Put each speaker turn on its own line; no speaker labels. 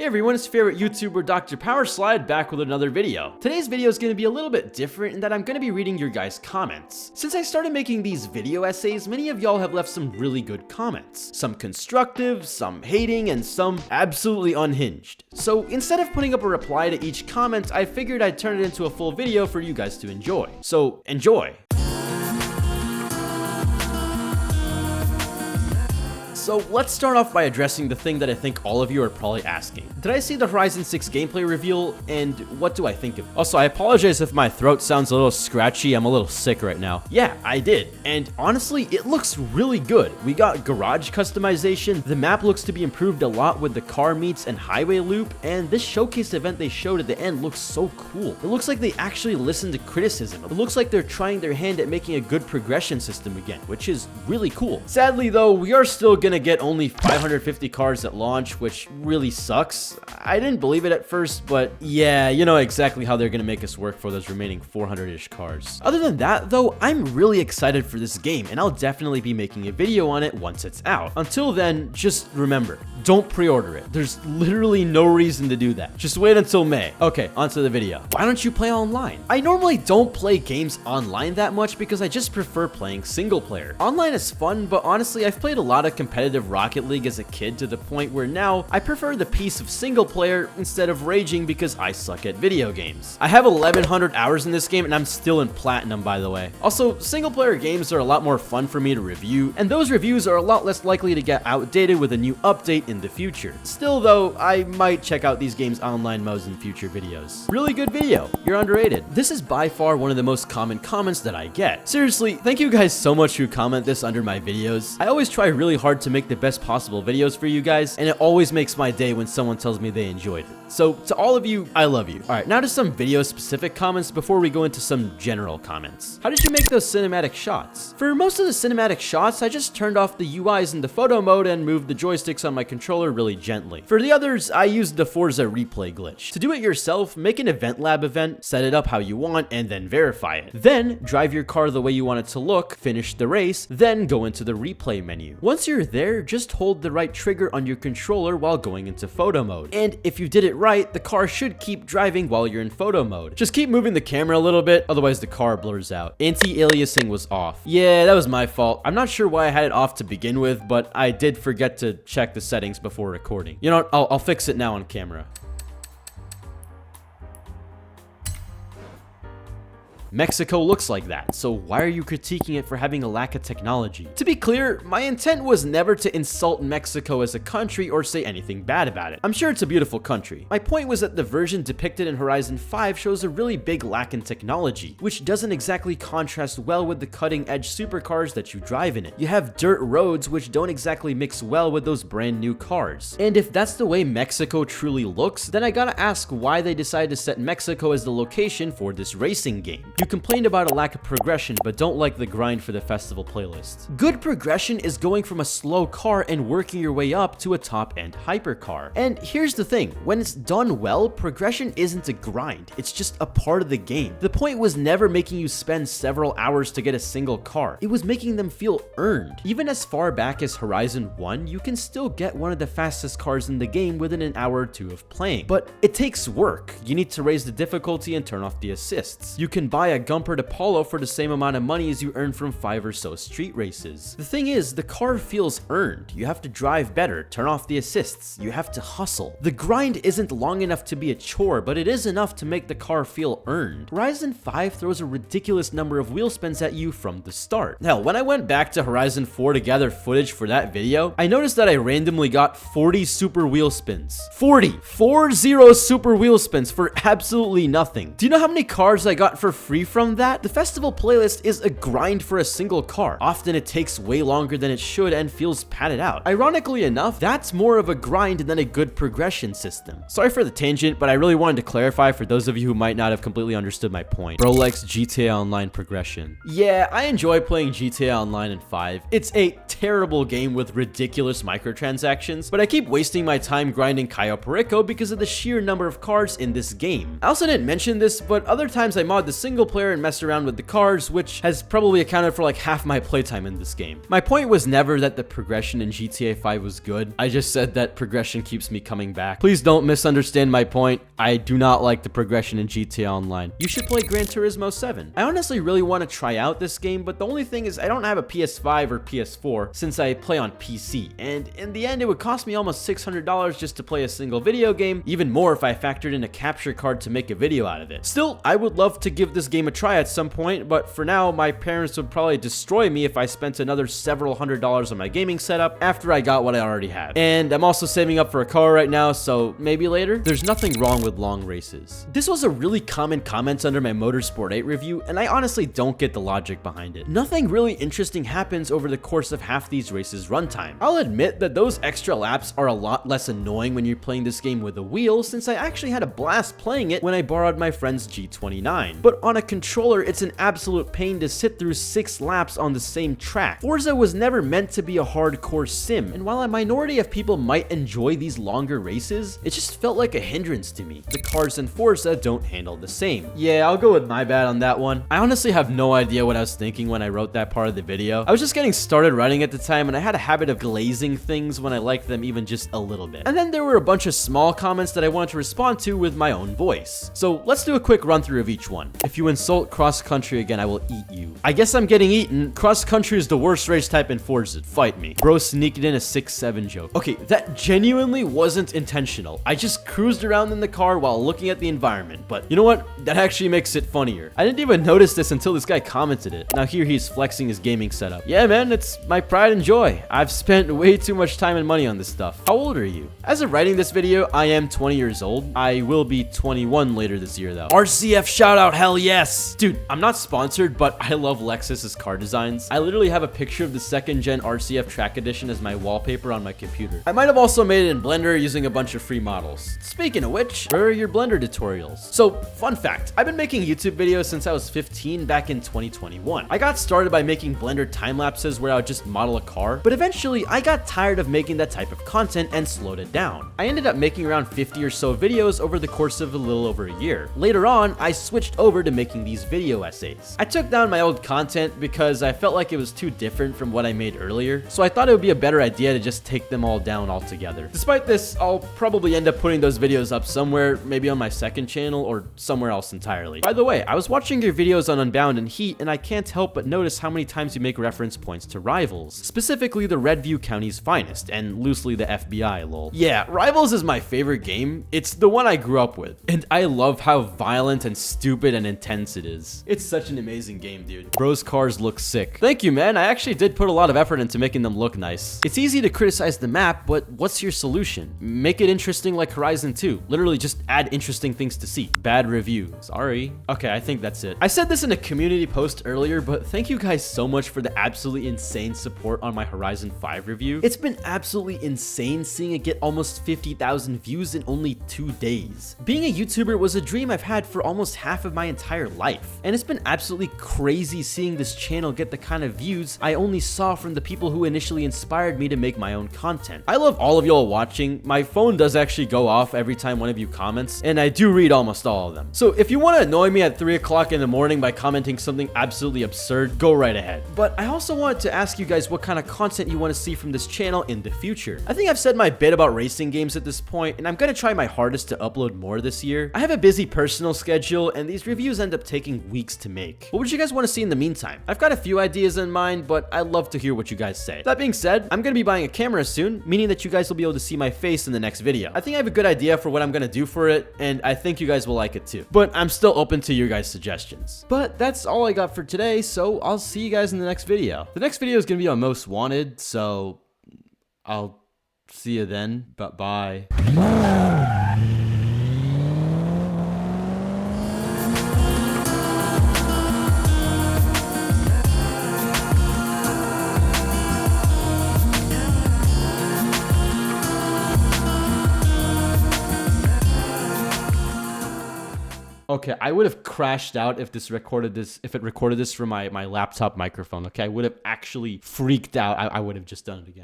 everyone, it's your favorite YouTuber Dr. Powerslide back with another video. Today's video is going to be a little bit different in that I'm going to be reading your guys' comments. Since I started making these video essays, many of y'all have left some really good comments. Some constructive, some hating, and some absolutely unhinged. So instead of putting up a reply to each comment, I figured I'd turn it into a full video for you guys to enjoy. So enjoy! So let's start off by addressing the thing that I think all of you are probably asking. Did I see the Horizon 6 gameplay reveal, and what do I think of it? Also, I apologize if my throat sounds a little scratchy, I'm a little sick right now. Yeah, I did, and honestly, it looks really good. We got garage customization, the map looks to be improved a lot with the car meets and highway loop, and this showcase event they showed at the end looks so cool. It looks like they actually listened to criticism. It looks like they're trying their hand at making a good progression system again, which is really cool. Sadly though, we are still gonna get only 550 cars at launch, which really sucks. I didn't believe it at first, but yeah, you know exactly how they're gonna make us work for those remaining 400-ish cars. Other than that though, I'm really excited for this game, and I'll definitely be making a video on it once it's out. Until then, just remember, don't pre-order it. There's literally no reason to do that. Just wait until May. Okay, onto the video. Why don't you play online? I normally don't play games online that much because I just prefer playing single player. Online is fun, but honestly, I've played a lot of competitive Rocket League as a kid to the point where now I prefer the peace of single player instead of raging because I suck at video games. I have 1100 hours in this game and I'm still in platinum, by the way. Also, single player games are a lot more fun for me to review, and those reviews are a lot less likely to get outdated with a new update in the future. Still though, I might check out these games' online modes in future videos. Really good video. You're underrated. This is by far one of the most common comments that I get. Seriously, thank you guys so much who comment this under my videos. I always try really hard to make the best possible videos for you guys, and it always makes my day when someone tells me they enjoyed it. So to all of you, I love you. Alright, now to some video specific comments before we go into some general comments. How did you make those cinematic shots? For most of the cinematic shots, I just turned off the UIs into photo mode and moved the joysticks on my controller really gently. For the others, I used the Forza replay glitch. To do it yourself, make an event lab event, set it up how you want, and then verify it. Then, drive your car the way you want it to look, finish the race, then go into the replay menu. Once you're there, just hold the right trigger on your controller while going into photo mode. And if you did it right, the car should keep driving while you're in photo mode. Just keep moving the camera a little bit, otherwise the car blurs out. Anti-aliasing was off. Yeah, that was my fault. I'm not sure why I had it off to begin with, but I did forget to check the settings before recording. You know what? I'll fix it now on camera. Mexico looks like that, so why are you critiquing it for having a lack of technology? To be clear, my intent was never to insult Mexico as a country or say anything bad about it. I'm sure it's a beautiful country. My point was that the version depicted in Horizon 5 shows a really big lack in technology, which doesn't exactly contrast well with the cutting-edge supercars that you drive in it. You have dirt roads which don't exactly mix well with those brand new cars. And if that's the way Mexico truly looks, then I gotta ask why they decided to set Mexico as the location for this racing game. You complained about a lack of progression, but don't like the grind for the festival playlist. Good progression is going from a slow car and working your way up to a top-end hypercar. And here's the thing, when it's done well, progression isn't a grind, it's just a part of the game. The point was never making you spend several hours to get a single car, it was making them feel earned. Even as far back as Horizon 1, you can still get one of the fastest cars in the game within an hour or two of playing. But it takes work, you need to raise the difficulty and turn off the assists. You can buy a Gumpert Apollo for the same amount of money as you earn from 5 or so street races. The thing is, the car feels earned. You have to drive better, turn off the assists, you have to hustle. The grind isn't long enough to be a chore, but it is enough to make the car feel earned. Horizon 5 throws a ridiculous number of wheel spins at you from the start. Hell, when I went back to Horizon 4 to gather footage for that video, I noticed that I randomly got 40 super wheel spins. 40 super wheel spins for absolutely nothing. Do you know how many cars I got for free from that? The festival playlist is a grind for a single car. Often it takes way longer than it should and feels padded out. Ironically enough, that's more of a grind than a good progression system. Sorry for the tangent, but I really wanted to clarify for those of you who might not have completely understood my point. Bro likes GTA Online progression. Yeah, I enjoy playing GTA Online in 5. It's a terrible game with ridiculous microtransactions, but I keep wasting my time grinding Cayo Perico because of the sheer number of cars in this game. I also didn't mention this, but other times I mod the single single player and mess around with the cars, which has probably accounted for like half my playtime in this game. My point was never that the progression in GTA 5 was good. I just said that progression keeps me coming back. Please don't misunderstand my point. I do not like the progression in GTA Online. You should play Gran Turismo 7. I honestly really want to try out this game, but the only thing is I don't have a PS5 or PS4 since I play on PC, and in the end it would cost me almost $600 just to play a single video game, even more if I factored in a capture card to make a video out of it. Still, I would love to give this game a try at some point, but for now my parents would probably destroy me if I spent another several $100s on my gaming setup after I got what I already had. And I'm also saving up for a car right now, so maybe later. There's nothing wrong with long races. This was a really common comment under my Motorsport 8 review, and I honestly don't get the logic behind it. Nothing really interesting happens over the course of half these races' runtime. I'll admit that those extra laps are a lot less annoying when you're playing this game with a wheel, since I actually had a blast playing it when I borrowed my friend's G29. But on a controller, it's an absolute pain to sit through 6 laps on the same track. Forza was never meant to be a hardcore sim, and while a minority of people might enjoy these longer races, it just felt like a hindrance to me. The cars in Forza don't handle the same. Yeah, I'll go with my bad on that one. I honestly have no idea what I was thinking when I wrote that part of the video. I was just getting started writing at the time, and I had a habit of glazing things when I liked them even just a little bit. And then there were a bunch of small comments that I wanted to respond to with my own voice. So let's do a quick run through of each one. If you insult cross country again, I will eat you. I guess I'm getting eaten. Cross country is the worst race type in Forza. Fight me. Bro sneaked in a 6-7 joke. Okay, that genuinely wasn't intentional. I just cruised around in the car while looking at the environment, but you know what? That actually makes it funnier. I didn't even notice this until this guy commented it. Now here he's flexing his gaming setup. Yeah, man, it's my pride and joy. I've spent way too much time and money on this stuff. How old are you? As of writing this video, I am 20 years old. I will be 21 later this year though. RCF shout out, hell yes! Dude, I'm not sponsored, but I love Lexus's car designs. I literally have a picture of the 2nd gen RCF track edition as my wallpaper on my computer. I might have also made it in Blender using a bunch of free models. Speaking of which, where are your Blender tutorials? So, fun fact, I've been making YouTube videos since I was 15 back in 2021. I got started by making Blender time lapses where I would just model a car, but eventually I got tired of making that type of content and slowed it down. I ended up making around 50 or so videos over the course of a little over a year. Later on, I switched over to making these video essays. I took down my old content because I felt like it was too different from what I made earlier, so I thought it would be a better idea to just take them all down altogether. Despite this, I'll probably end up putting those videos up somewhere, maybe on my 2nd channel or somewhere else entirely. By the way, I was watching your videos on Unbound and Heat, and I can't help but notice how many times you make reference points to Rivals, specifically the Redview County's finest, and loosely the FBI, lol. Yeah, Rivals is my favorite game. It's the one I grew up with, and I love how violent and stupid and intense it is. It's such an amazing game, dude. Bro's cars look sick. Thank you, man. I actually did put a lot of effort into making them look nice. It's easy to criticize the map, but what's your solution? Make it interesting like Horizon 2. Literally just add interesting things to see. Bad review. Sorry. Okay, I think that's it. I said this in a community post earlier, but thank you guys so much for the absolutely insane support on my Horizon 5 review. It's been absolutely insane seeing it get almost 50,000 views in only 2 days. Being a YouTuber was a dream I've had for almost half of my entire life, and it's been absolutely crazy seeing this channel get the kind of views I only saw from the people who initially inspired me to make my own content. I love all of y'all watching. My phone does actually go off every time one of you comments, and I do read almost all of them. So if you want to annoy me at 3 o'clock in the morning by commenting something absolutely absurd, go right ahead. But I also wanted to ask you guys what kind of content you want to see from this channel in the future. I think I've said my bit about racing games at this point, and I'm gonna try my hardest to upload more this year. I have a busy personal schedule, and these reviews end up taking weeks to make. What would you guys want to see in the meantime? I've got a few ideas in mind, but I'd love to hear what you guys say. That being said, I'm gonna be buying a camera soon, meaning that you guys will be able to see my face in the next video. I think I have a good idea for what I'm gonna do for it, and I think you guys will like it too. But I'm still open to your guys' suggestions. But that's all I got for today, so I'll see you guys in the next video. The next video is gonna be on Most Wanted, so I'll see you then. But bye. Okay, I would have crashed out if it recorded this from my laptop microphone. Okay, I would have actually freaked out. I would have just done it again.